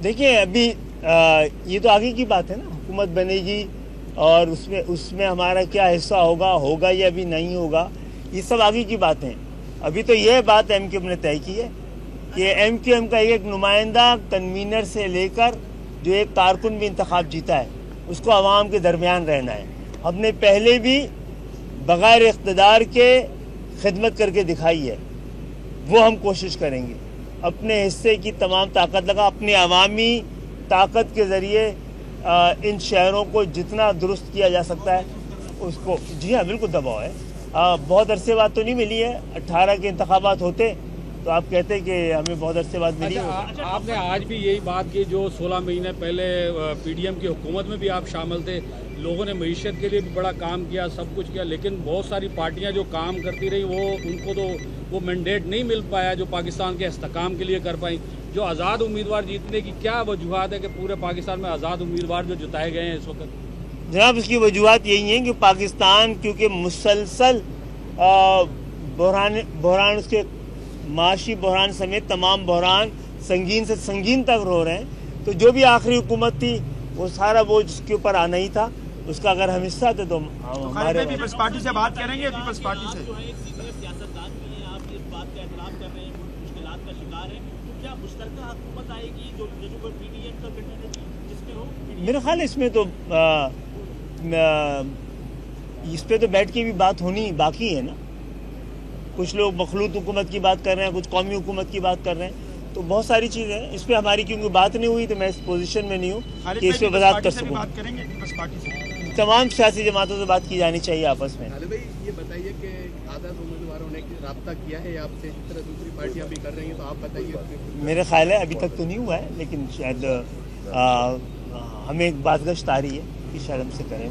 देखिए अभी ये तो आगे की बात है ना, हुकूमत बनेगी और उसमें हमारा क्या हिस्सा होगा या अभी नहीं होगा, ये सब आगे की बात है। अभी तो यह बात एमक्यूएम ने तय की है कि एमक्यूएम का एक नुमाइंदा कन्वीनर से लेकर जो एक कारकुन भी इंतखाब जीता है उसको अवाम के दरमियान रहना है। हमने पहले भी बग़ैर इक़्तिदार के खिदमत करके दिखाई है, वो हम कोशिश करेंगे अपने हिस्से की तमाम ताकत लगा, अपनी अवामी ताकत के ज़रिए इन शहरों को जितना दुरुस्त किया जा सकता है उसको। जी हाँ, बिल्कुल दबाव है। बहुत अरसे बाद तो नहीं मिली है, 18 के इंतखाबात होते तो आप कहते कि हमें बहुत अरसे बाद मिली। आपने आज भी यही बात की, जो 16 महीने पहले पीडीएम की हुकूमत में भी आप शामिल थे, लोगों ने मईशत के लिए भी बड़ा काम किया, सब कुछ किया, लेकिन बहुत सारी पार्टियां जो काम करती रही उनको तो वो मैंडेट नहीं मिल पाया जो पाकिस्तान के इस्तेहकाम के लिए कर पाई। जो आज़ाद उम्मीदवार जीतने की क्या वजूहत है कि पूरे पाकिस्तान में आज़ाद उम्मीदवार जो जिताए गए हैं इस वक्त? जनाब, इसकी वजूहत यही है कि पाकिस्तान क्योंकि मुसलसल बहरान उसके माशी बहरान समेत तमाम बहरान संगीन से संगीन तक रो रहे हैं, तो जो भी आखिरी हुकूमत थी वो सारा बोझ उसके ऊपर आना ही था, उसका अगर हम हिस्सा थे तो हमारे। पीपल्स पार्टी से बात करेंगे, पीपल्स पार्टी से सियासतदान भी हैं, आप इस बात का एतराफ़ कर रहे हैं, मुश्किलात का शिकार हैं, तो क्या मुश्तरका हुकूमत आएगी जो पीडीएम का गठन है जिसमें हो? मेरा ख्याल है इसमें तो इस पे तो बैठ के भी बात होनी बाकी है ना। कुछ लोग मखलूत हुकूमत की बात कर रहे हैं, कुछ कौमी हुकूमत की बात कर रहे हैं, तो बहुत सारी चीज़ें हैं। इस पे हमारी क्योंकि बात नहीं हुई तो मैं इस पोजीशन में नहीं हूँ कि इस पे वज़ाहत कर सकूँ। तमाम सियासी जमातों से बात की जानी चाहिए आपस में। भाई ये बताइए कि आज़ाद उम्मीदवारों ने रब्ता किया है आपसे, जिस तरह दूसरी पार्टियां भी कर रही हैं, तो आप बताइए। मेरे ख्याल है अभी तक तो नहीं हुआ है, लेकिन शायद हमें एक बातगश्त आ रही है कि शायद हमसे करें।